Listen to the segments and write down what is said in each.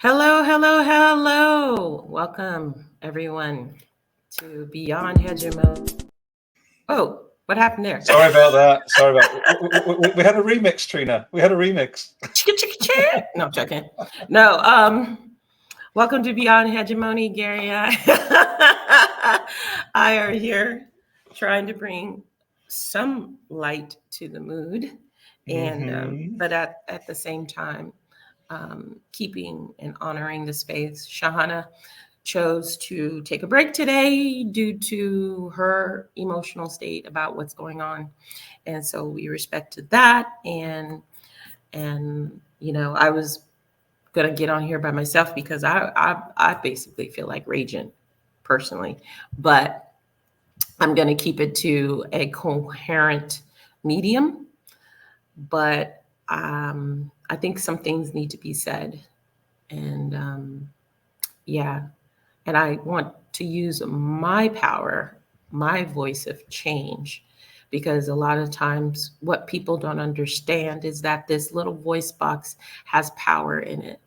Hello, hello, hello. Welcome, everyone, to Beyond Hegemony. Oh, what happened there? Sorry about that. Sorry about we had a remix, Trina. We had a remix. Chicka, chicka, chicka. No, I'm joking. No, welcome to Beyond Hegemony, Gary. I are here trying to bring some light to the mood, and but at the same time, keeping and honoring the space. Sahana chose to take a break today due to her emotional state about what's going on, and so we respected that. And I was gonna get on here by myself because I basically feel like raging personally, but I'm gonna keep it to a coherent medium. But I think some things need to be said, and yeah, and I want to use my power, my voice of change, because a lot of times what people don't understand is that this little voice box has power in it,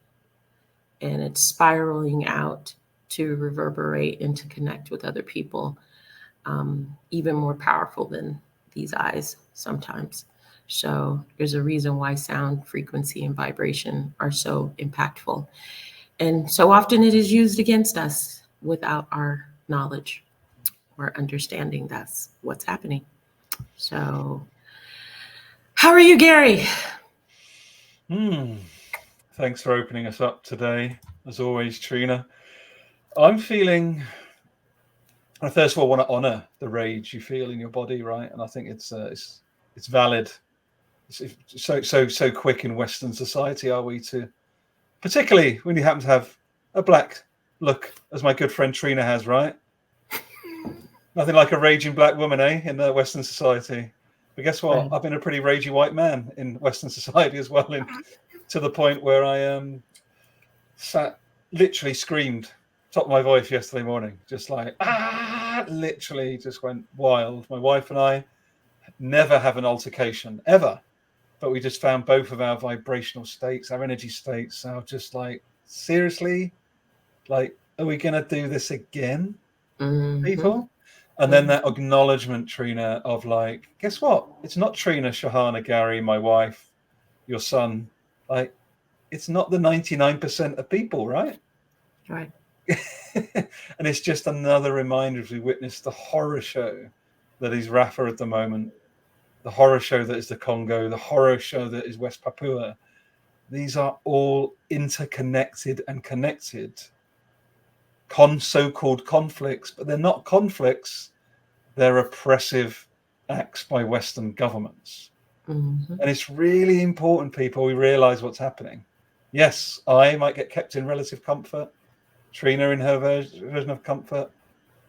and it's spiraling out to reverberate and to connect with other people, even more powerful than these eyes sometimes. So there's a reason why sound, frequency, and vibration are so impactful. And so often it is used against us without our knowledge or understanding that's what's happening. So, how are you, Gary? Thanks for opening us up today, as always, Trina. I'm feeling. I first of all want to honour the rage you feel in your body, right? And I think it's valid. It's so quick in Western society, are we, to particularly when you happen to have a black look, as my good friend Trina has, right? Nothing like a raging black woman, in the Western society. But guess what? Right. I've been a pretty ragey white man in Western society as well, to the point where I sat, literally screamed top of my voice yesterday morning, just like literally just went wild. My wife and I never have an altercation ever, but we just found both of our vibrational states, our energy states, are just like, seriously, like, are we gonna do this again, people? And then that acknowledgement, Trina, of like, guess what? It's not Trina, Sahana, Garry, my wife, your son. Like, it's not the 99% of people, right? Right. And it's just another reminder as we witness the horror show that is Rafa at the moment, the horror show that is the Congo, the horror show that is West Papua. These are all interconnected and connected so-called conflicts, but they're not conflicts. They're oppressive acts by Western governments. And it's really important, people, we realize what's happening. Yes, I might get kept in relative comfort, Trina in her version of comfort,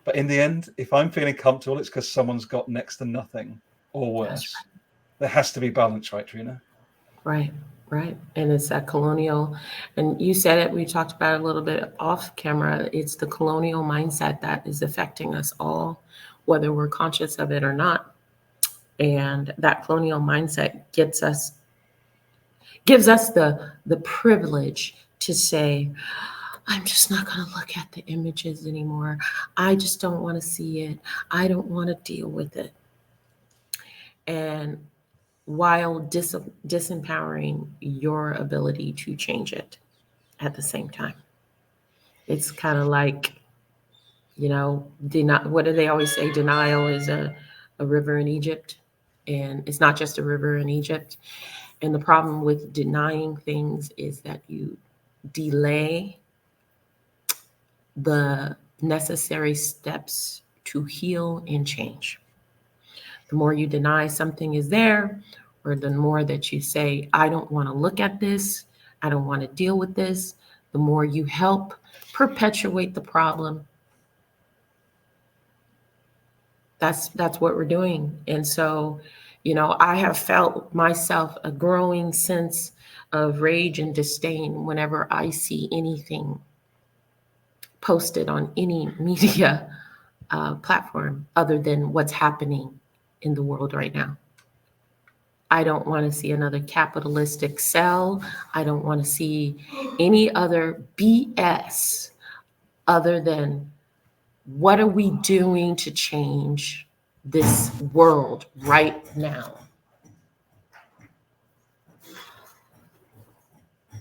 but in the end, if I'm feeling comfortable, it's because someone's got next to nothing or worse. Right. There has to be balance, right, Trina? Right. And it's that colonial, and you said it, we talked about it a little bit off camera, it's the colonial mindset that is affecting us all, whether we're conscious of it or not. And that colonial mindset gives us the privilege to say, I'm just not going to look at the images anymore. I just don't want to see it. I don't want to deal with it. And while disempowering your ability to change it at the same time. It's kind of like, what do they always say? Denial is a river in Egypt. And it's not just a river in Egypt. And the problem with denying things is that you delay the necessary steps to heal and change. The more you deny something is there, or the more that you say, I don't want to look at this, I don't want to deal with this, the more you help perpetuate the problem. That's what we're doing. And so, I have felt myself a growing sense of rage and disdain whenever I see anything posted on any media platform other than what's happening in the world right now. I don't want to see another capitalistic cell. I don't want to see any other BS other than what are we doing to change this world right now?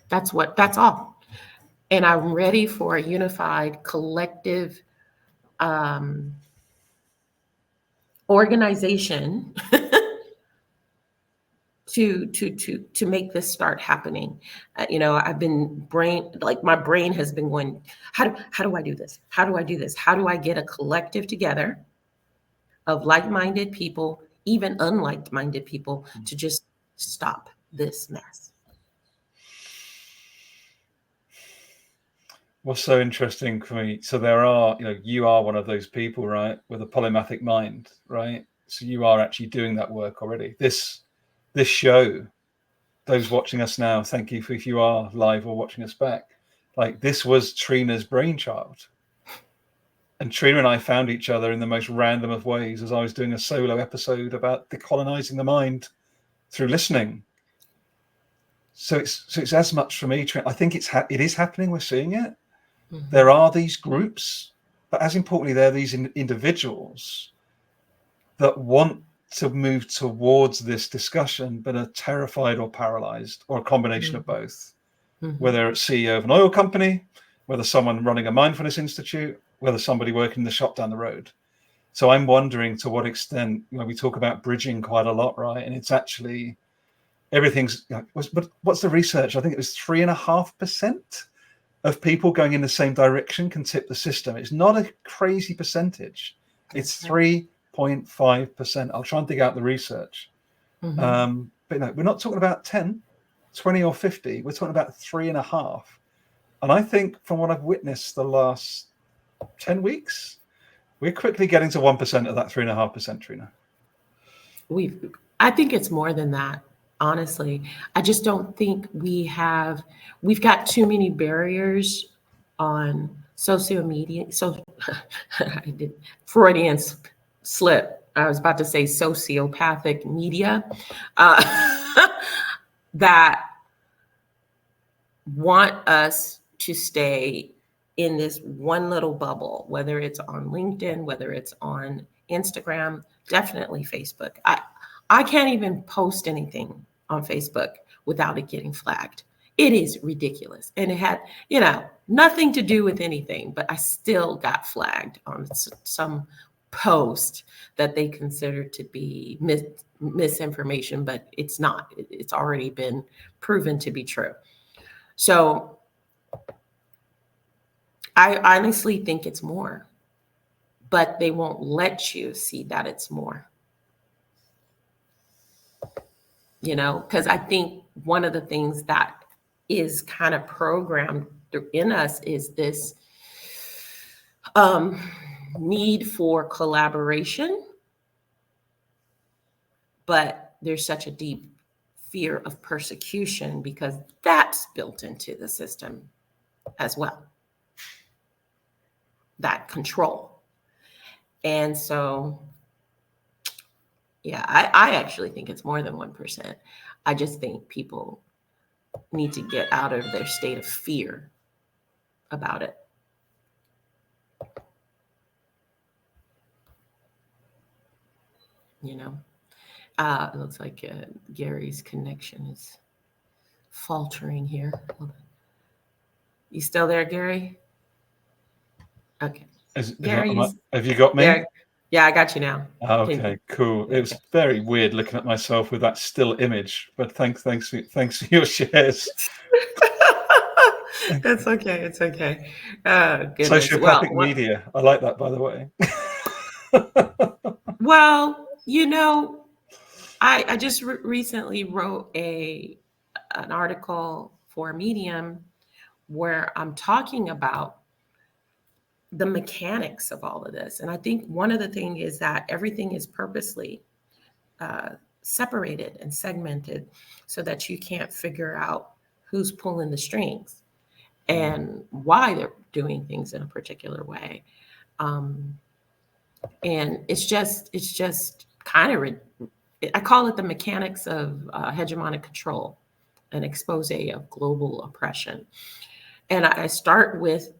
That's all. And I'm ready for a unified collective organization to make this start happening. I've been my brain has been going, how do I do this? How do I do this? How do I get a collective together of like-minded people, even unlike-minded people, to just stop this mess? What's so interesting for me, so there are, you are one of those people, right, with a polymathic mind, right? So you are actually doing that work already. This show, those watching us now, thank you if you are live or watching us back. Like, this was Trina's brainchild. And Trina and I found each other in the most random of ways as I was doing a solo episode about decolonizing the mind through listening. So it's as much for me, Trina. I think it is happening. We're seeing it. Mm-hmm. There are these groups, but as importantly, there are these individuals that want to move towards this discussion, but are terrified or paralyzed, or a combination of both. Mm-hmm. Whether it's CEO of an oil company, whether someone running a mindfulness institute, whether somebody working in the shop down the road. So I'm wondering to what extent, we talk about bridging quite a lot, right? And it's actually everything's. But what's the research? I think it was 3.5% of people going in the same direction can tip the system. It's not a crazy percentage. It's 3.5%. I'll try and dig out the research. Mm-hmm. But we're not talking about 10, 20 or 50. We're talking about 3.5. And I think from what I've witnessed the last 10 weeks, we're quickly getting to 1% of that 3.5%, Trina. I think it's more than that. Honestly, I just don't think we've got too many barriers on social media. So I did Freudian slip. I was about to say sociopathic media that want us to stay in this one little bubble, whether it's on LinkedIn, whether it's on Instagram, definitely Facebook. I can't even post anything on Facebook without it getting flagged. It is ridiculous. And it had, nothing to do with anything, but I still got flagged on some post that they considered to be misinformation, but it's not. It's already been proven to be true. So I honestly think it's more, but they won't let you see that it's more. Because I think one of the things that is kind of programmed in us is this need for collaboration, but there's such a deep fear of persecution because that's built into the system as well, that control. And so yeah, I actually think it's more than 1%. I just think people need to get out of their state of fear about it. It looks like Gary's connection is faltering here. Hold on. You still there, Gary? Okay. Gary, have you got me? Yeah, I got you now. Okay, cool. It was very weird looking at myself with that still image, but thanks for your shares. It's okay. It's okay. Sociopathic media. I like that, by the way. Well, I just recently wrote an article for Medium where I'm talking about the mechanics of all of this. And I think one of the things is that everything is purposely separated and segmented so that you can't figure out who's pulling the strings and why they're doing things in a particular way. And it's just kind of I call it the mechanics of hegemonic control, an expose of global oppression. And I start with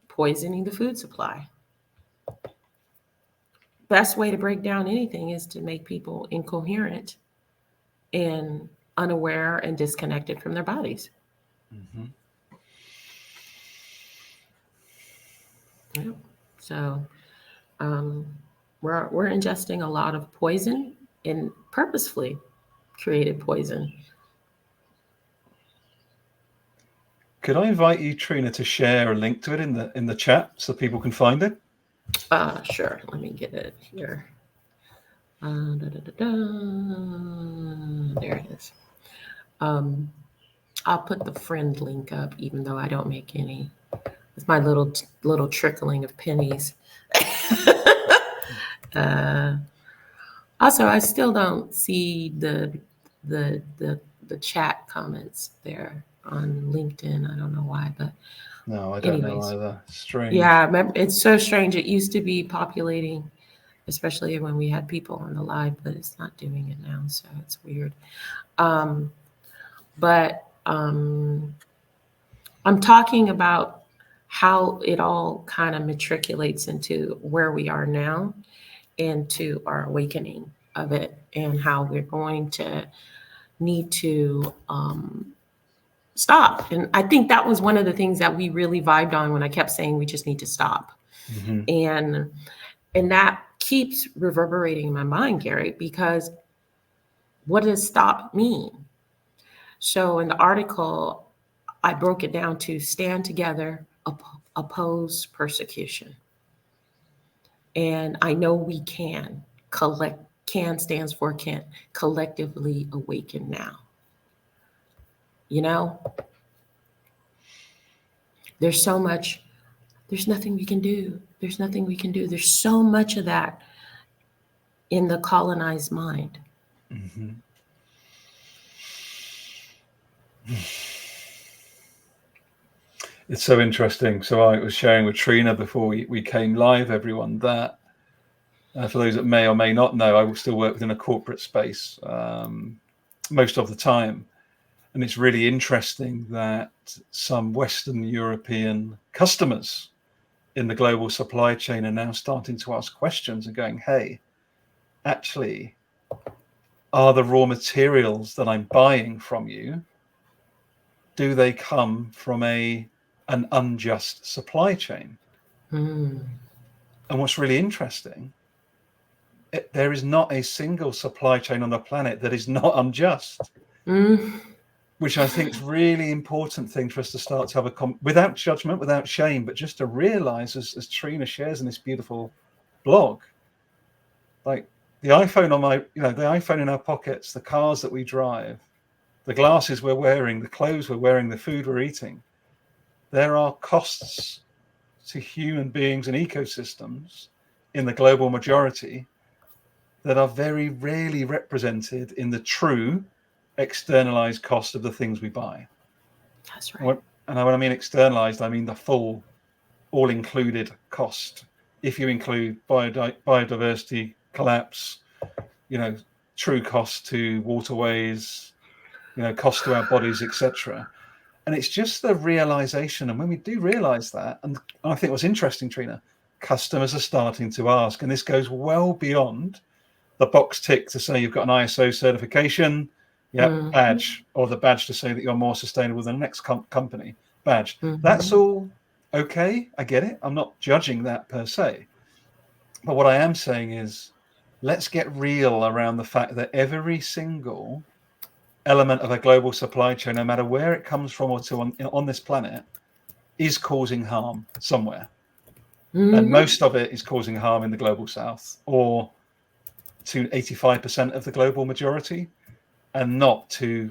poisoning the food supply. Best way to break down anything is to make people incoherent and unaware and disconnected from their bodies. Mm-hmm. Yeah. So we're ingesting a lot of poison and purposefully created poison. Could I invite you, Trina, to share a link to it in the chat so people can find it? Sure. Let me get it here. There it is. I'll put the friend link up, even though I don't make any. It's my little trickling of pennies. Also, I still don't see the chat comments there on LinkedIn. I don't know why, but No, I don't anyways. know either. Strange. Yeah, it's so strange. It used to be populating, especially when we had people on the live, but it's not doing it now, so it's weird. But I'm talking about how it all kind of matriculates into where we are now, into our awakening of it, and how we're going to need to stop. And I think that was one of the things that we really vibed on when I kept saying we just need to stop. Mm-hmm. And that keeps reverberating in my mind, Garry, because what does stop mean? So in the article, I broke it down to stand together, oppose persecution. And I know we can. Can stands for can, collectively awaken now. You know, there's so much, there's nothing we can do. There's nothing we can do. There's so much of that in the colonized mind. Mm-hmm. It's so interesting. So I was sharing with Trina before we came live, everyone, that for those that may or may not know, I will still work within a corporate space most of the time. And it's really interesting that some Western European customers in the global supply chain are now starting to ask questions and going, hey, actually, are the raw materials that I'm buying from you, do they come from an unjust supply chain? Mm. And what's really interesting, there is not a single supply chain on the planet that is not unjust. Mm. Which I think is really important thing for us to start to have without judgment, without shame, but just to realize, as Trina shares in this beautiful blog, like the iPhone the iPhone in our pockets, the cars that we drive, the glasses we're wearing, the clothes we're wearing, the food we're eating, there are costs to human beings and ecosystems in the global majority that are very rarely represented in the true externalized cost of the things we buy. That's right. And when I mean externalized, I mean the full, all-included cost. If you include biodiversity collapse, true cost to waterways, cost to our bodies, etc. And it's just the realization. And when we do realize that, and I think what's interesting, Trina, customers are starting to ask, and this goes well beyond the box tick to say you've got an ISO certification, badge, or the badge to say that you're more sustainable than the next company, badge. Mm-hmm. That's all okay. I get it. I'm not judging that per se. But what I am saying is, let's get real around the fact that every single element of a global supply chain, no matter where it comes from or to on this planet, is causing harm somewhere. Mm-hmm. And most of it is causing harm in the global south, or to 85% of the global majority, and not to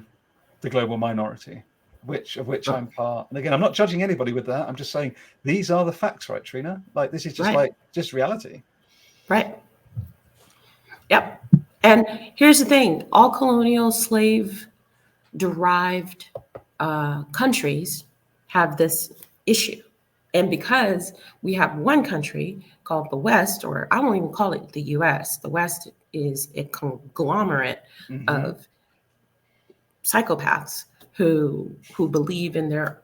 the global minority, of which I'm part. And again, I'm not judging anybody with that. I'm just saying these are the facts, right, Trina? Like this is just just reality. Right. Yep. And here's the thing: all colonial slave derived countries have this issue. And because we have one country called the West, or I won't even call it the US, the West is a conglomerate Mhm. of psychopaths who believe in their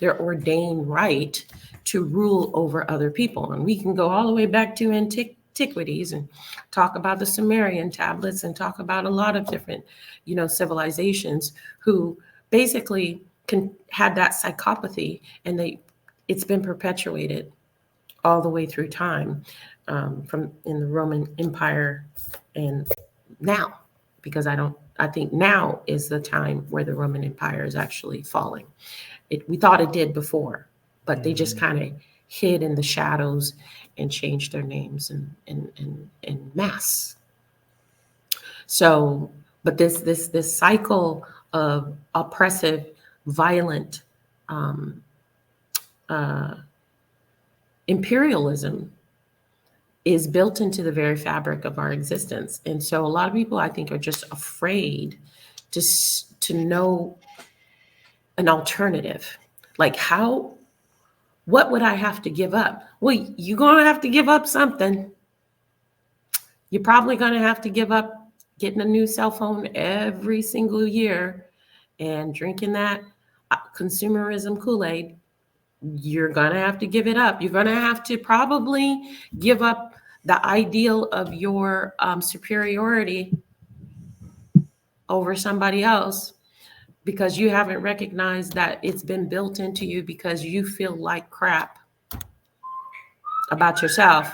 ordained right to rule over other people. And we can go all the way back to antiquities and talk about the Sumerian tablets and talk about a lot of different, civilizations who basically had that psychopathy, and it's been perpetuated all the way through time, from in the Roman Empire and now, because I think now is the time where the Roman Empire is actually falling. We thought it did before, but they just kind of hid in the shadows and changed their names in mass. So, but this cycle of oppressive, violent imperialism is built into the very fabric of our existence. And so a lot of people, I think, are just afraid to know an alternative. Like, what would I have to give up? Well, you're going to have to give up something. You're probably going to have to give up getting a new cell phone every single year and drinking that consumerism Kool-Aid. You're going to have to give it up. You're going to have to probably give up the ideal of your superiority over somebody else, because you haven't recognized that it's been built into you because you feel like crap about yourself,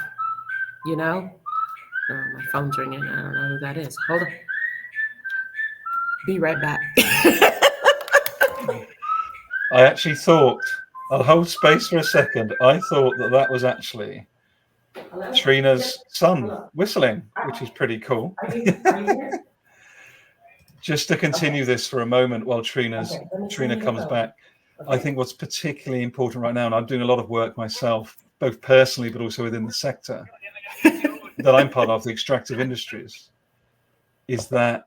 Oh, my phone's ringing. I don't know who that is. Hold on. Be right back. I actually thought, I'll hold space for a second. I thought that was actually Hello? Trina's son Hello. whistling, which is pretty cool. Are you here? Just to continue this for a moment while Trina comes back, Okay. I think what's particularly important right now, and I'm doing a lot of work myself, both personally but also within the sector that I'm part of, the extractive industries, is that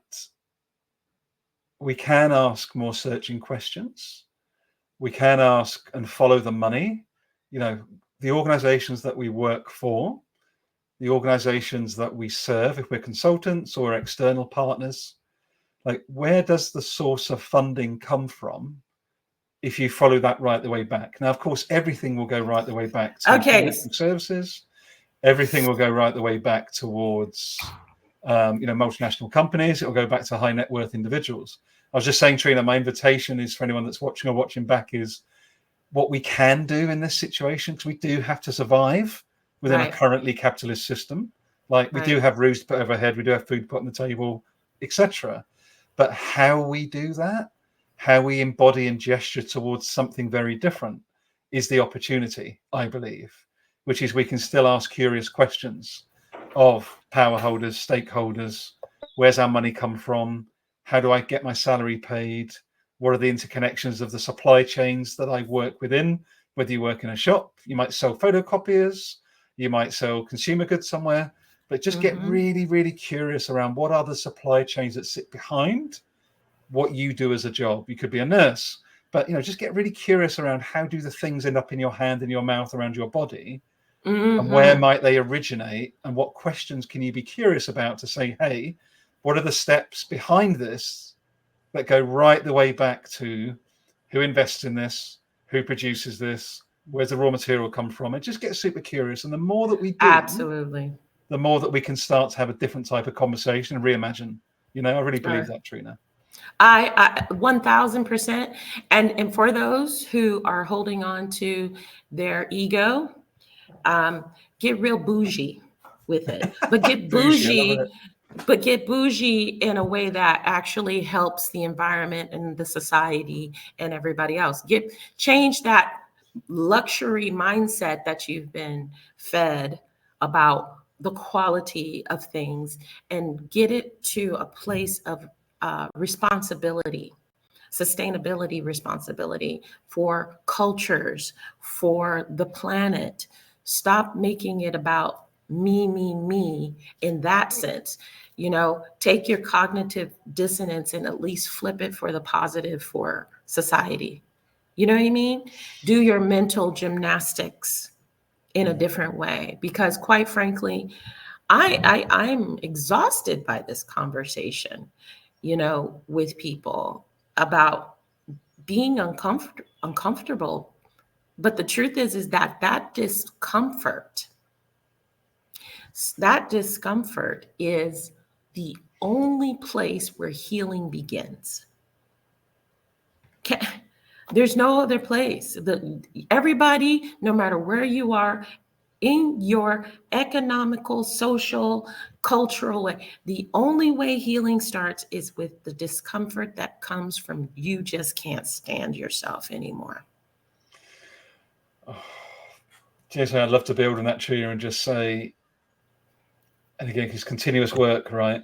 we can ask more searching questions. We can ask and follow the money. The organizations that we work for, the organizations that we serve, if we're consultants or external partners, like, where does the source of funding come from if you follow that right the way back? Now, of course, everything will go right the way back to financial services. Everything will go right the way back towards, multinational companies. It will go back to high net worth individuals. I was just saying, Trina, my invitation is for anyone that's watching or watching back is what we can do in this situation, because we do have to survive within a currently capitalist system. Like, we do have roofs to put over our head, we do have food to put on the table, etc. But how we do that, how we embody and gesture towards something very different, is the opportunity, I believe, which is we can still ask curious questions of power holders, stakeholders. Where's our money come from? How do I get my salary paid? What are the interconnections of the supply chains that I work within? Whether you work in a shop, you might sell photocopiers, you might sell consumer goods somewhere, but just get really, really curious around what are the supply chains that sit behind what you do as a job. You could be a nurse, but just get really curious around how do the things end up in your hand, in your mouth, around your body, and where might they originate, and what questions can you be curious about to say, hey, what are the steps behind this that go right the way back to who invests in this, who produces this, where's the raw material come from? And just get super curious. And the more that we do, absolutely, the more that we can start to have a different type of conversation and reimagine. I really believe that, Trina. I 1000%. And for those who are holding on to their ego, get real bougie with it, but get bougie. But get bougie in a way that actually helps the environment and the society and everybody else. Change that luxury mindset that you've been fed about the quality of things, and get it to a place of responsibility, sustainability, responsibility for cultures, for the planet. Stop making it about me in that sense. Take your cognitive dissonance and at least flip it for the positive for society. You know what I mean? Do your mental gymnastics in a different way, because quite frankly, I'm exhausted by this conversation, with people about being uncomfortable. But the truth is that discomfort is the only place where healing begins. There's no other place. Everybody, no matter where you are in your economical, social, cultural way, the only way healing starts is with the discomfort that comes from you just can't stand yourself anymore. Jason, I'd love to build on that, Trina, and just say, and again, it's continuous work, right?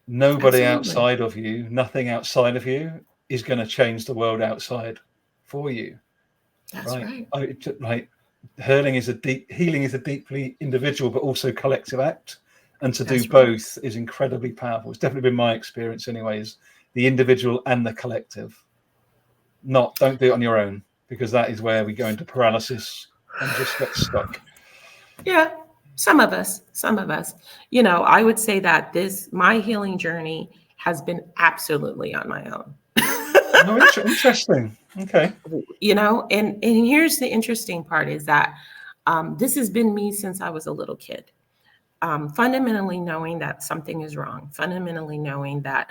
Nobody outside of you, nothing outside of you is going to change the world outside for you. That's right. Right. Healing is a deeply individual, but also collective act. And to do both is incredibly powerful. It's definitely been my experience anyways, the individual and the collective. Don't do it on your own, because that is where we go into paralysis and just get stuck. Yeah. Some of us, I would say that my healing journey has been absolutely on my own. No, interesting. Okay. And here's the interesting part is that this has been me since I was a little kid. Fundamentally knowing that something is wrong, fundamentally knowing that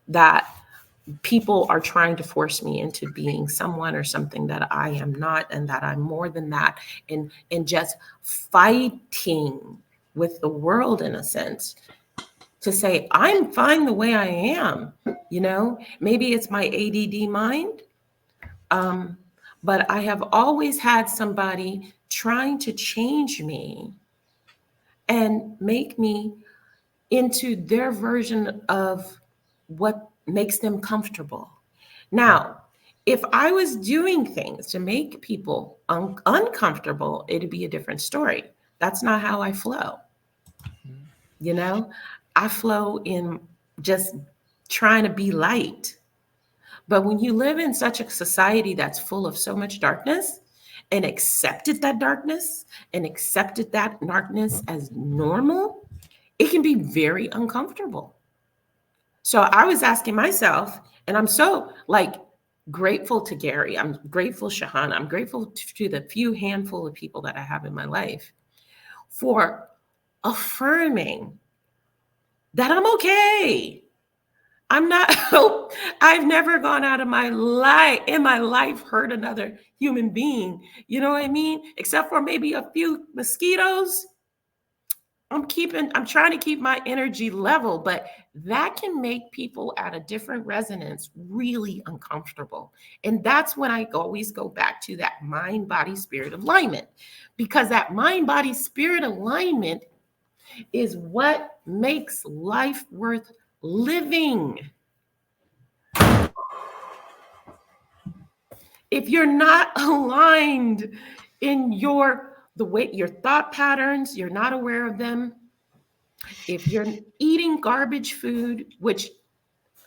that people are trying to force me into being someone or something that I am not, and that I'm more than that, and just fighting with the world in a sense to say I'm fine the way I am. Maybe it's my ADD mind, but I have always had somebody trying to change me and make me into their version of what makes them comfortable. Now, if I was doing things to make people uncomfortable, it'd be a different story. That's not how I flow. I flow in just trying to be light. But when you live in such a society that's full of so much darkness, and accepted that darkness as normal, it can be very uncomfortable. So I was asking myself, and I'm so grateful to Garry. I'm grateful, Sahana. I'm grateful to the few handful of people that I have in my life for affirming that I'm okay. I'm not, I've never gone out of my life, hurt another human being. You know what I mean? Except for maybe a few mosquitoes. I'm trying to keep my energy level, but that can make people at a different resonance really uncomfortable. And that's when I always go back to that mind, body, spirit alignment, because that mind, body, spirit alignment is what makes life worth living. If you're not aligned in your thought patterns, you're not aware of them. If you're eating garbage food, which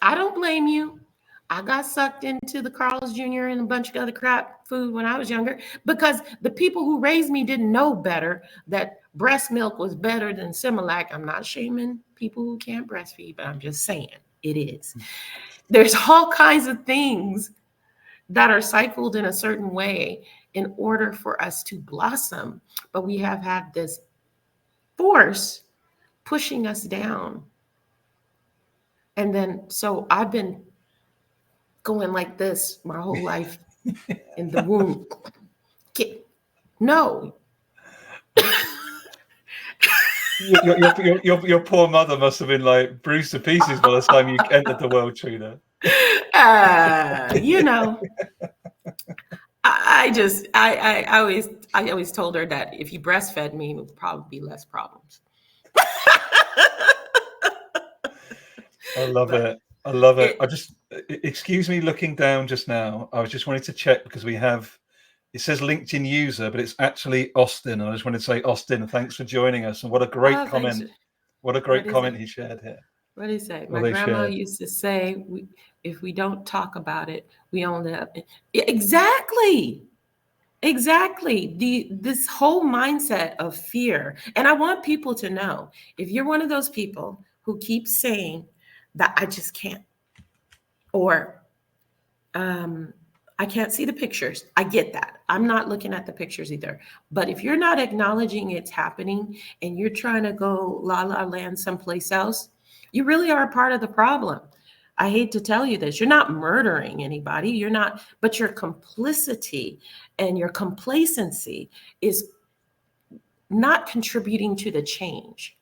I don't blame you. I got sucked into the Carl's Jr. and a bunch of other crap food when I was younger because the people who raised me didn't know better, that breast milk was better than Similac. I'm not shaming people who can't breastfeed, but I'm just saying it is. There's all kinds of things that are cycled in a certain way in order for us to blossom. But we have had this force pushing us down. And then, so I've been going like this my whole life in the womb. No. Your poor mother must have been like bruised to pieces by the time you entered the world, Trina. I always told her that if you breastfed me, it would probably be less problems. I love it. I love it. Excuse me looking down just now. I was just wanting to check because it says LinkedIn user, but it's actually Austin. And I just wanted to say, Austin, thanks for joining us. And what a great comment. What a great comment he shared here. What did he say? My grandma used to say, if we don't talk about it, we only have... Exactly. Exactly. This whole mindset of fear. And I want people to know, if you're one of those people who keeps saying that I just can't, or I can't see the pictures. I get that. I'm not looking at the pictures either. But if you're not acknowledging it's happening and you're trying to go la la land someplace else, you really are a part of the problem. I hate to tell you this. You're not murdering anybody. You're not, but your complicity and your complacency is not contributing to the change.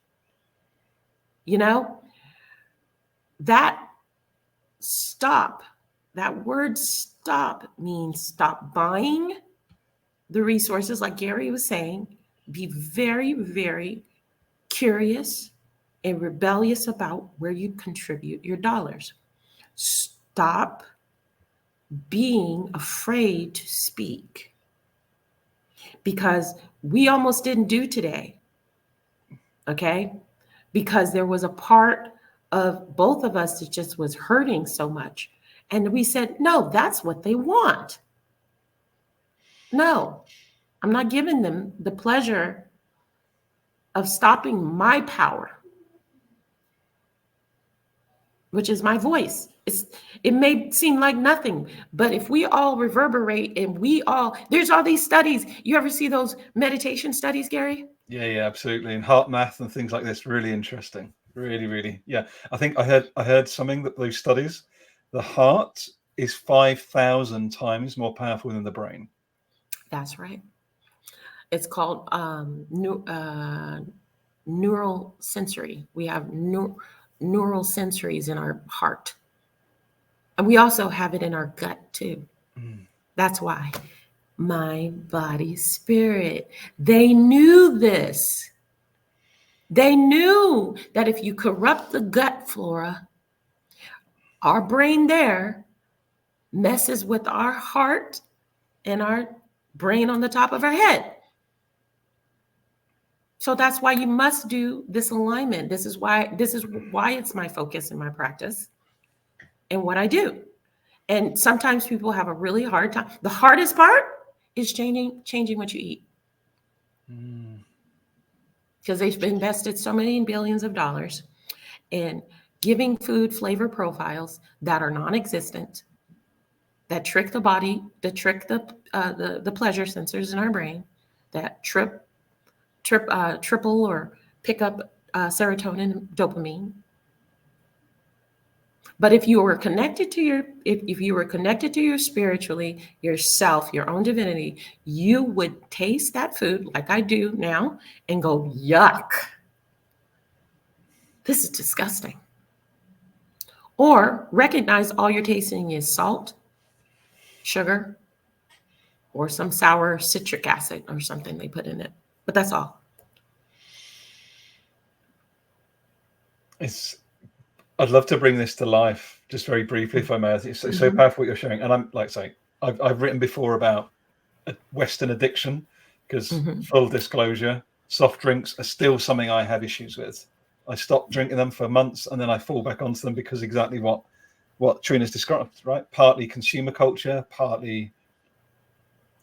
You know, that stop, that word stop means stop buying the resources, like Garry was saying. Be very, very curious and rebellious about where you contribute your dollars. Stop being afraid to speak, because we almost didn't do today. Okay? Because there was a part of both of us that just was hurting so much. And we said, no, that's what they want. No, I'm not giving them the pleasure of stopping my power, which is my voice. It may seem like nothing, but if we all reverberate and there's all these studies. You ever see those meditation studies, Garry? Yeah, absolutely. And heart math and things like this, really interesting. Really, really. Yeah. I think I heard something that those studies, the heart is 5,000 times more powerful than the brain. That's right. It's called neural sensory. We have neural sensories in our heart. And we also have it in our gut too. That's why mind, body, spirit. They knew this. They knew that if you corrupt the gut flora, our brain there messes with our heart and our brain on the top of our head. So that's why you must do this alignment. This is why it's my focus in my practice and what I do. And sometimes people have a really hard time. The hardest part is changing what you eat. Because they've invested so many billions of dollars in giving food flavor profiles that are non-existent, that trick the body, that trick the pleasure sensors in our brain, that triple or pick up serotonin and dopamine. But if you were connected to your spiritually, yourself, your own divinity, you would taste that food like I do now and go, yuck. This is disgusting. Or recognize all you're tasting is salt, sugar, or some sour citric acid or something they put in it. But that's all. I'd love to bring this to life, just very briefly, if I may. It's so powerful what you're showing. And I'm like saying, I've written before about Western addiction, because full disclosure, soft drinks are still something I have issues with. I stopped drinking them for months and then I fall back onto them because exactly what Trina's described, right? Partly consumer culture, partly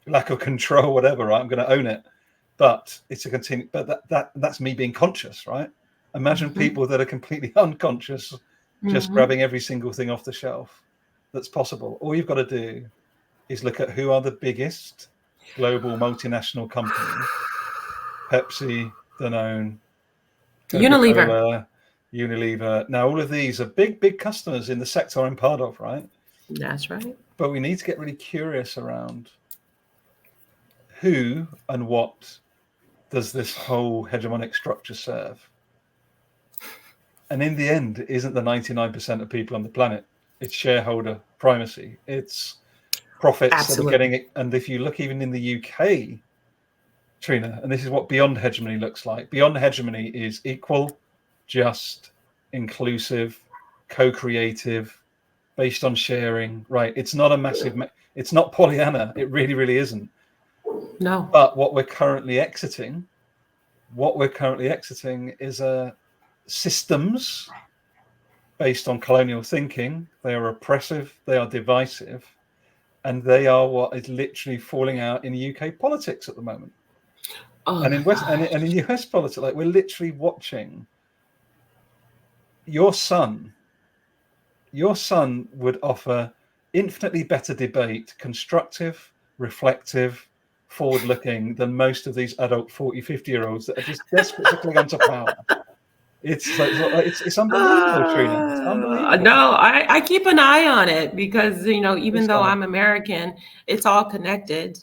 lack of control, whatever, right? I'm going to own it. But it's a continue. But that's me being conscious, right? Imagine people that are completely unconscious, just grabbing every single thing off the shelf that's possible. All you've got to do is look at who are the biggest global multinational companies: Pepsi, Danone, Coca-Cola, Unilever. Now, all of these are big customers in the sector I'm part of, right? That's right. But we need to get really curious around who and what does this whole hegemonic structure serve? And in the end, it isn't the 99% of people on the planet. It's shareholder primacy. It's profits that are getting it. And if you look even in the UK, Trina, and this is what Beyond Hegemony looks like. Beyond Hegemony is equal, just, inclusive, co-creative, based on sharing, right? It's not a massive, it's not Pollyanna. It really, really isn't. No. But what we're currently exiting is systems based on colonial thinking. They are oppressive, they are divisive, and they are what is literally falling out in UK politics at the moment. Oh, And in and in US politics, like we're literally watching your son would offer infinitely better debate, constructive, reflective, forward-looking than most of these adult 40, 50-year-olds that are just desperate to cling onto power. It's unbelievable, Trina. It's unbelievable. No, I keep an eye on it because, even though Stop. I'm American, it's all connected,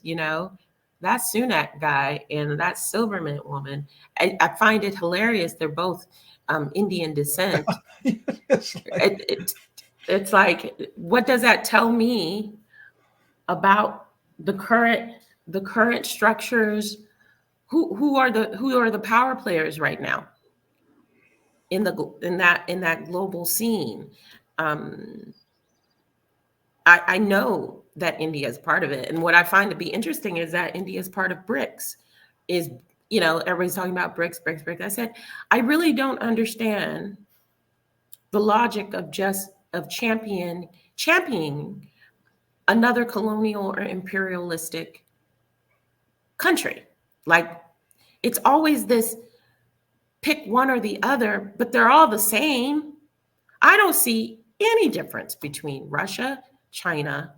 That Sunak guy and that Silverman woman, I find it hilarious. They're both Indian descent. It's like, what does that tell me about the current structures? Who are the power players right now in that global scene? I know that India is part of it, and what I find to be interesting is that India is part of BRICS. Everybody's talking about BRICS. I said, I really don't understand the logic of championing another colonial or imperialistic country. Like, it's always this pick one or the other, but they're all the same. I don't see any difference between Russia, China,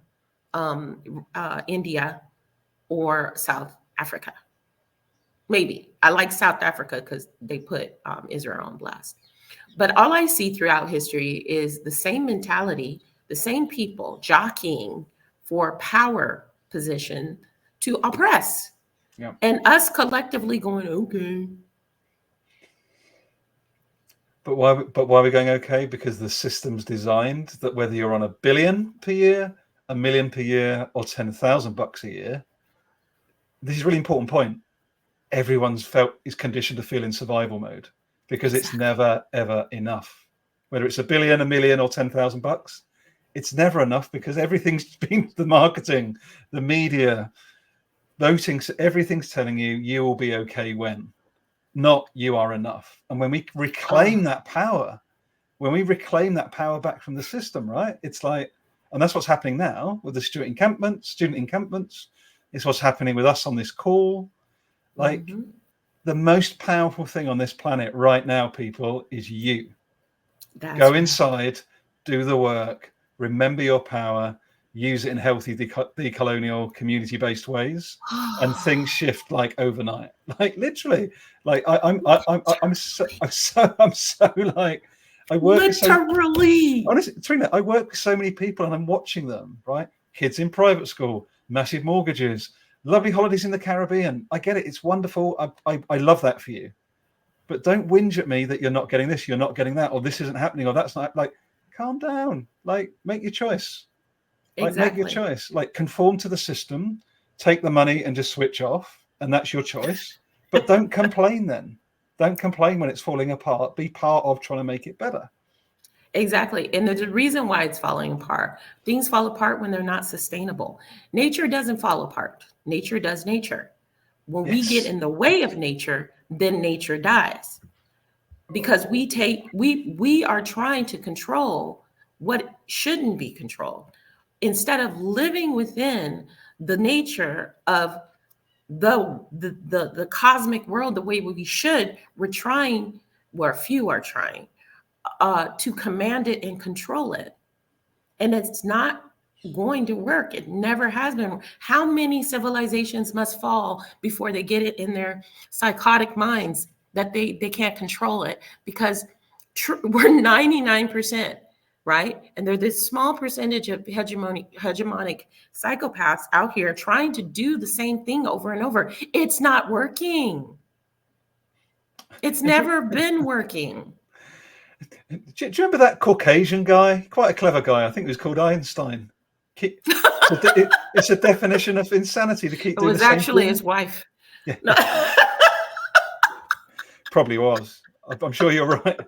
India, or South Africa. Maybe I like South Africa because they put Israel on blast. But all I see throughout history is the same mentality, the same people jockeying for power position to oppress. Yeah. And us collectively going, okay. But why are we going okay? Because the system's designed that whether you're on $1 billion per year, $1 million per year, or $10,000 a year, this is a really important point. Everyone's is conditioned to feel in survival mode because It's never ever enough. Whether it's $1 billion, $1 million, or $10,000, it's never enough because everything's been the marketing, the media, voting, everything's telling you will be okay when. Not you are enough. And when we reclaim that power, back from the system, right? It's like, and that's what's happening now with the student encampments. It's what's happening with us on this call. Like, the most powerful thing on this planet right now, people, is you. Go inside, do the work, remember your power, use it in healthy decolonial community-based ways, and things shift like overnight. Like, literally, like I'm so like, I work literally. Honestly, Trina, I work with so many people and I'm watching them, right? Kids in private school, massive mortgages, lovely holidays in the Caribbean. I get it. It's wonderful. I love that for you. But don't whinge at me that you're not getting this, you're not getting that, or this isn't happening, or that's not. Like, calm down. Like, make your choice. Like, make your choice. Like, conform to the system, take the money and just switch off. And that's your choice. But don't complain then. Don't complain when it's falling apart. Be part of trying to make it better. Exactly. And there's a reason why it's falling apart. Things fall apart when they're not sustainable. Nature doesn't fall apart. Nature does nature. When we get in the way of nature, then nature dies. Because we are trying to control what shouldn't be controlled. Instead of living within the nature of the cosmic world the way we should, we're trying, where few are trying, to command it and control it. And it's not going to work. It never has been. How many civilizations must fall before they get it in their psychotic minds that they can't control it? Because we're 99%, right? And there's this small percentage of hegemonic psychopaths out here trying to do the same thing over and over. It's not working. It's never been working. Do you remember that Caucasian guy? Quite a clever guy. I think he was called Einstein. It's a definition of insanity to keep doing the same thing. It was actually his wife. Yeah. No. Probably was. I'm sure you're right.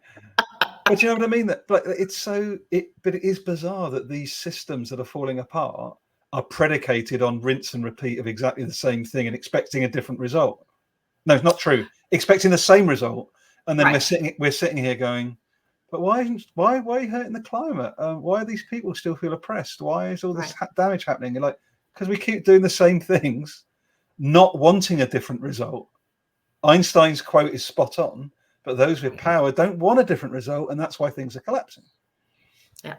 But you know what I mean? That, like, but it is bizarre that these systems that are falling apart are predicated on rinse and repeat of exactly the same thing and expecting a different result. No, it's not true. Expecting the same result, and then we're sitting here going, but why are you hurting the climate? Why do these people still feel oppressed? Why is all this damage happening? You're like, because we keep doing the same things, not wanting a different result. Einstein's quote is spot on, but those with power don't want a different result, and that's why things are collapsing. Yeah.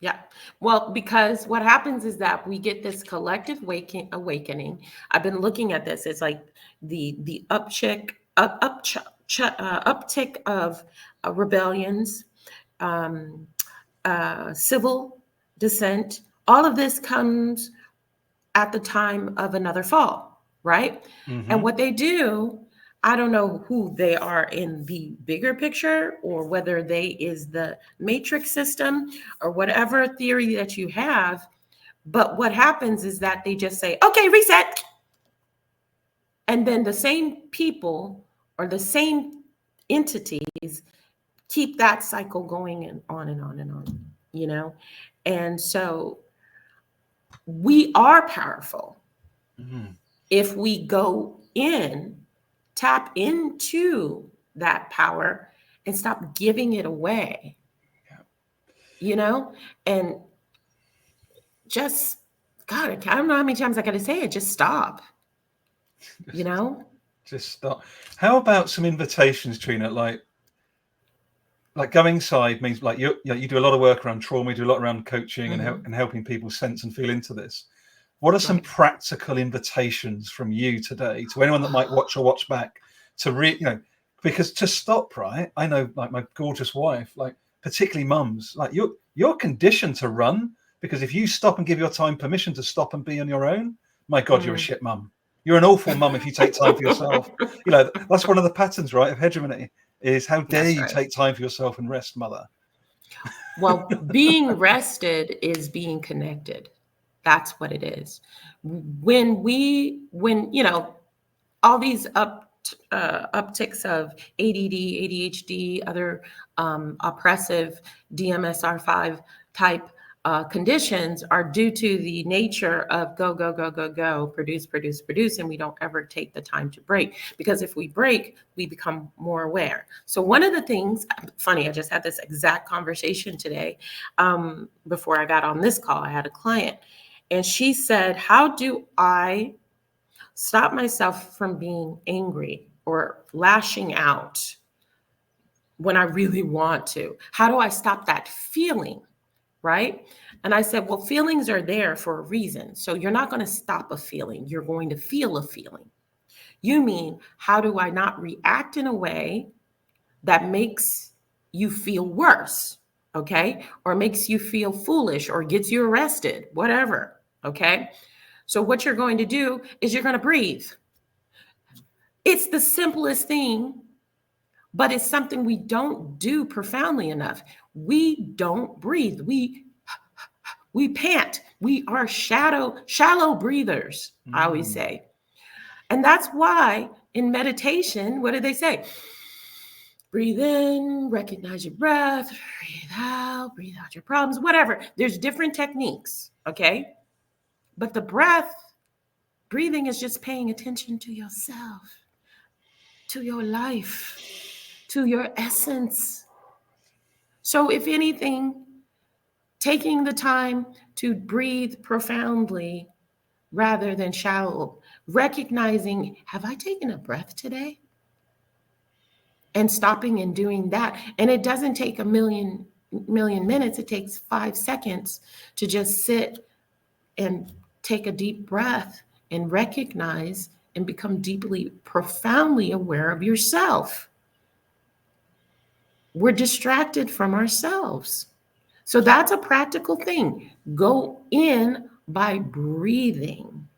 Yeah. Well, because what happens is that we get this collective awakening. I've been looking at this. It's like the uptick of rebellions, civil dissent. All of this comes at the time of another fall, right? Mm-hmm. And what they do, I don't know who they are in the bigger picture, or whether they is the matrix system or whatever theory that you have. But what happens is that they just say, okay, reset. And then the same people or the same entities keep that cycle going and on and on and on, you know? And so we are powerful if we go in, tap into that power and stop giving it away, you know? And just, God, I don't know how many times I got to say it, just stop, you know? Just stop. How about some invitations, Trina? Like going inside means like you do a lot of work around trauma, you do a lot around coaching and helping people sense and feel into this. What are some practical invitations from you today to anyone that might watch or watch back to because to stop, right? I know, like my gorgeous wife, like particularly mums, like you're conditioned to run, because if you stop and give your time permission to stop and be on your own, my God, you're a shit mum. You're an awful mum if you take time for yourself. That's one of the patterns, right, of hegemony, is how dare you take time for yourself and rest, mother. Well, being rested is being connected. That's what it is. When all these upticks of ADD, ADHD, other oppressive DMSR5 type conditions are due to the nature of go, go, go, go, go, produce, produce, produce, and we don't ever take the time to break. Because if we break, we become more aware. So one of the things, funny, I just had this exact conversation today before I got on this call. I had a client, and she said, how do I stop myself from being angry or lashing out when I really want to? How do I stop that feeling? Right? And I said, well, feelings are there for a reason. So you're not going to stop a feeling. You're going to feel a feeling. You mean, how do I not react in a way that makes you feel worse? Okay. Or makes you feel foolish or gets you arrested, whatever. Okay. So what you're going to do is you're going to breathe. It's the simplest thing, but it's something we don't do profoundly enough. We don't breathe. We pant. We are shallow breathers, I always say. And that's why in meditation, what do they say? Breathe in, recognize your breath, breathe out your problems, whatever. There's different techniques, okay? But the breathing is just paying attention to yourself, to your life, to your essence. So if anything, taking the time to breathe profoundly rather than shallow, recognizing, have I taken a breath today? And stopping and doing that. And it doesn't take a million minutes. It takes 5 seconds to just sit and take a deep breath and recognize and become deeply, profoundly aware of yourself. We're distracted from ourselves. So that's a practical thing. Go in by breathing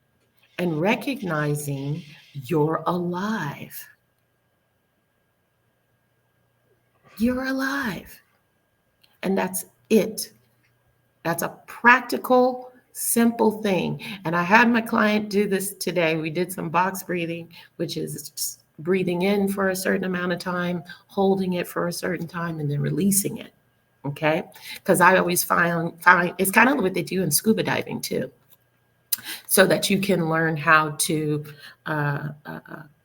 and recognizing you're alive. You're alive. And that's it. That's a practical, simple thing. And I had my client do this today. We did some box breathing, which is just breathing in for a certain amount of time, holding it for a certain time, and then releasing it. Okay? Because I always find it's kind of what they do in scuba diving too, so that you can learn how to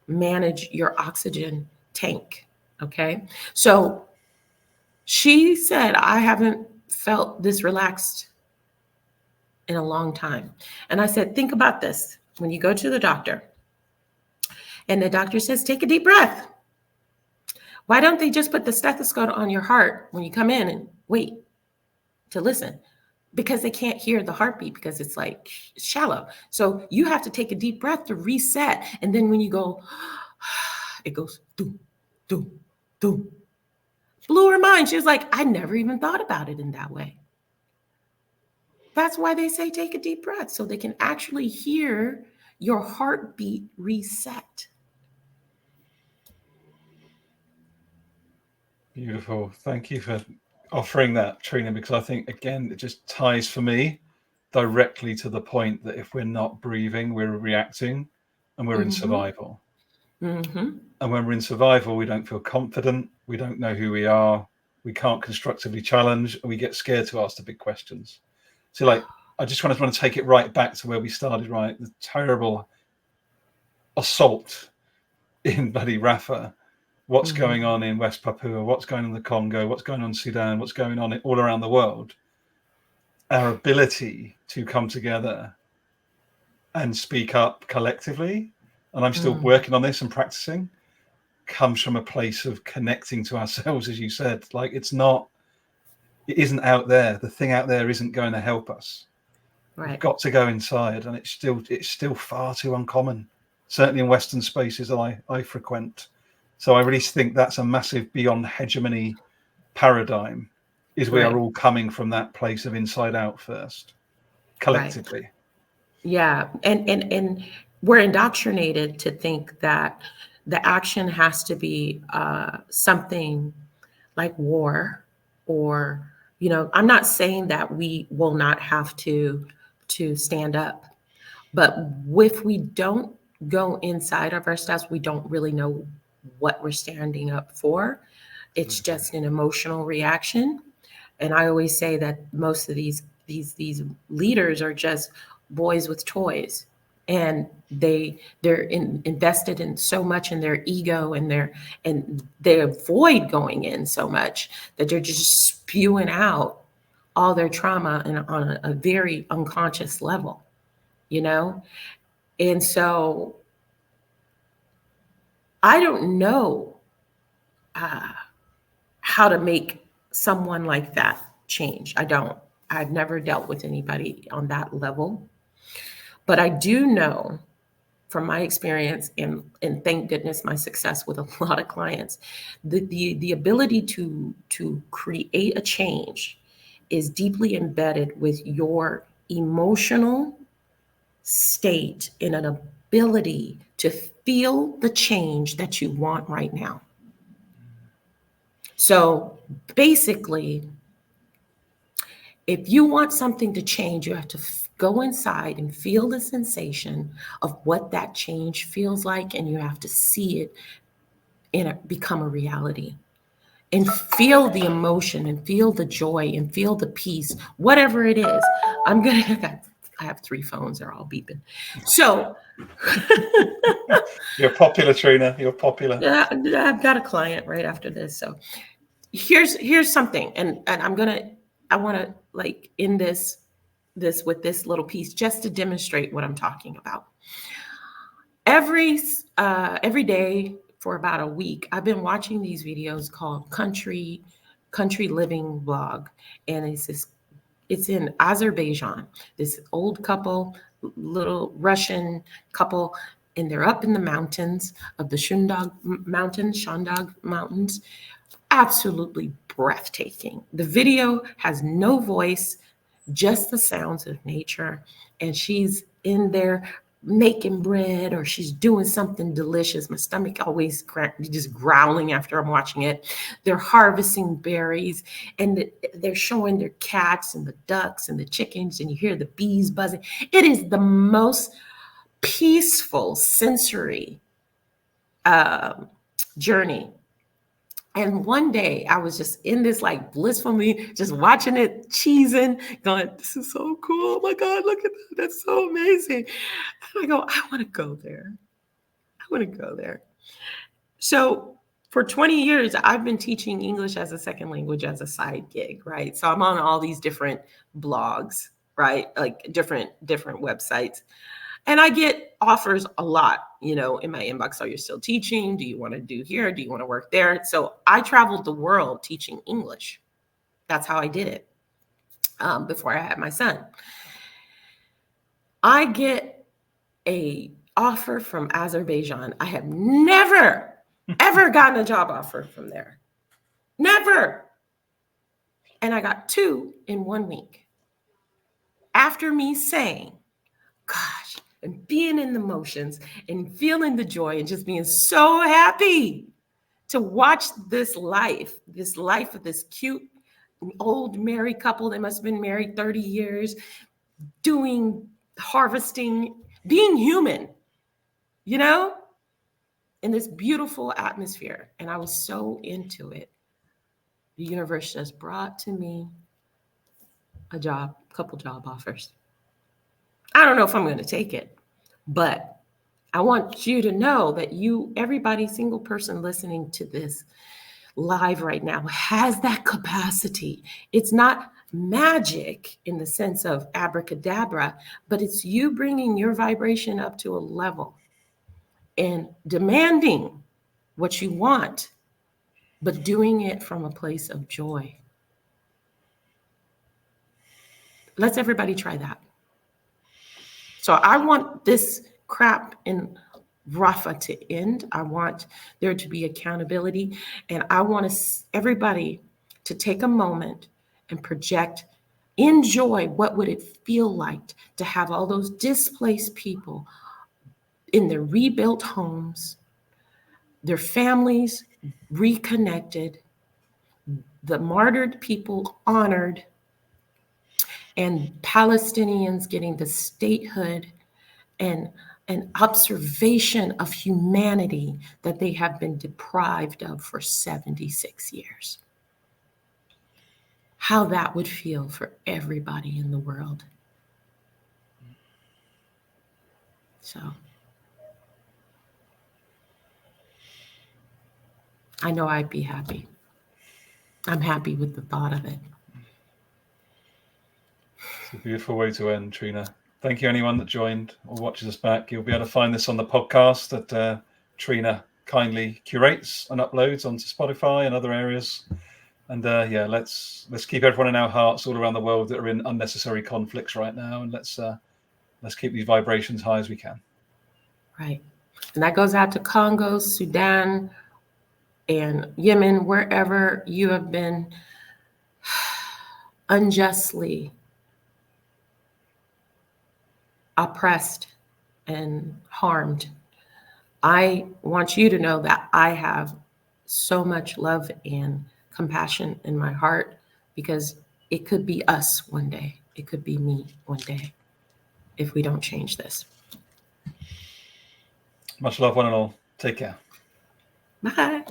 manage your oxygen tank. Okay? So she said, I haven't felt this relaxed in a long time. And I said, think about this. When you go to the doctor and the doctor says, take a deep breath. Why don't they just put the stethoscope on your heart when you come in and wait to listen? Because they can't hear the heartbeat because it's like shallow. So you have to take a deep breath to reset. And then when you go, it goes, doom, doom, doom. Blew her mind. She was like, I never even thought about it in that way. That's why they say take a deep breath, so they can actually hear your heartbeat reset. Beautiful. Thank you for offering that, Trina, because I think, again, it just ties for me directly to the point that if we're not breathing, we're reacting and we're in survival. Mm-hmm. And when we're in survival, we don't feel confident. We don't know who we are. We can't constructively challenge, and we get scared to ask the big questions. So, like, I just want to take it right back to where we started, right? The terrible assault in bloody Rafah. What's going on in West Papua? What's going on in the Congo? What's going on in Sudan? What's going on all around the world? Our ability to come together and speak up collectively, and I'm still working on this and practicing, comes from a place of connecting to ourselves, as you said. Like, it isn't out there. The thing out there isn't going to help us. Right. We've got to go inside, and it's still far too uncommon, certainly in Western spaces that I frequent. So I really think that's a massive Beyond Hegemony paradigm, is we are all coming from that place of inside out first, collectively. Right. Yeah. And we're indoctrinated to think that the action has to be something like war, or, I'm not saying that we will not have to stand up, but if we don't go inside of ourselves, we don't really know what we're standing up for. It's just an emotional reaction. And I always say that most of these leaders are just boys with toys, and they're invested in so much in their ego, and they avoid going in so much that they're just spewing out all their trauma on a very unconscious level, And so I don't know how to make someone like that change. I don't. I've never dealt with anybody on that level. But I do know from my experience, and thank goodness my success with a lot of clients, the ability to create a change is deeply embedded with your emotional state and an ability to feel the change that you want right now. So basically, if you want something to change, you have to go inside and feel the sensation of what that change feels like, and you have to see it become a reality. And feel the emotion, and feel the joy, and feel the peace, whatever it is. I have 3 phones, they're all beeping. So You're popular, Trina. You're popular. yeah, I've got a client right after this. So here's something, and I want to like end this with this little piece just to demonstrate what I'm talking about. Every day for about a week, I've been watching these videos called country living vlog, and it's in Azerbaijan. This old couple, little Russian couple, and they're up in the mountains of the Shandog Mountains. Absolutely breathtaking. The video has no voice, just the sounds of nature. And she's in there making bread, or she's doing something delicious. My stomach always just growling after I'm watching it. They're harvesting berries, and they're showing their cats and the ducks and the chickens, and you hear the bees buzzing. It is the most peaceful sensory journey. And one day I was just in this like blissful mood, just watching it, cheesing, going, this is so cool. Oh my God, look at that. That's so amazing. And I go, I want to go there. I want to go there. So for 20 years, I've been teaching English as a second language as a side gig, right? So I'm on all these different blogs, right? Like different websites. And I get offers a lot, in my inbox. So you're still teaching? Do you want to do here? Do you want to work there? So I traveled the world teaching English. That's how I did it before I had my son. I get a offer from Azerbaijan. I have never, ever gotten a job offer from there. Never. And I got 2 in 1 week. After me saying, gosh, and being in the motions and feeling the joy and just being so happy to watch this life of this cute old married couple that must have been married 30 years, doing harvesting, being human, in this beautiful atmosphere. And I was so into it. The universe just brought to me a couple job offers. I don't know if I'm going to take it, but I want you to know that everybody, single person listening to this live right now has that capacity. It's not magic in the sense of abracadabra, but it's you bringing your vibration up to a level and demanding what you want, but doing it from a place of joy. Let's everybody try that. So I want this crap in Rafa to end. I want there to be accountability. And I want everybody to take a moment and project, enjoy what would it feel like to have all those displaced people in their rebuilt homes, their families reconnected, the martyred people honored, and Palestinians getting the statehood and an observation of humanity that they have been deprived of for 76 years. How that would feel for everybody in the world. So I know I'd be happy. I'm happy with the thought of it. It's a beautiful way to end, Trina. Thank you, anyone that joined or watches us back. You'll be able to find this on the podcast that Trina kindly curates and uploads onto Spotify and other areas. And let's keep everyone in our hearts all around the world that are in unnecessary conflicts right now, and let's keep these vibrations high as we can. Right, and that goes out to Congo, Sudan, and Yemen, wherever you have been unjustly oppressed and harmed. I want you to know that I have so much love and compassion in my heart, because it could be us one day. It could be me one day if we don't change this. Much love, one and all. Take care. Bye.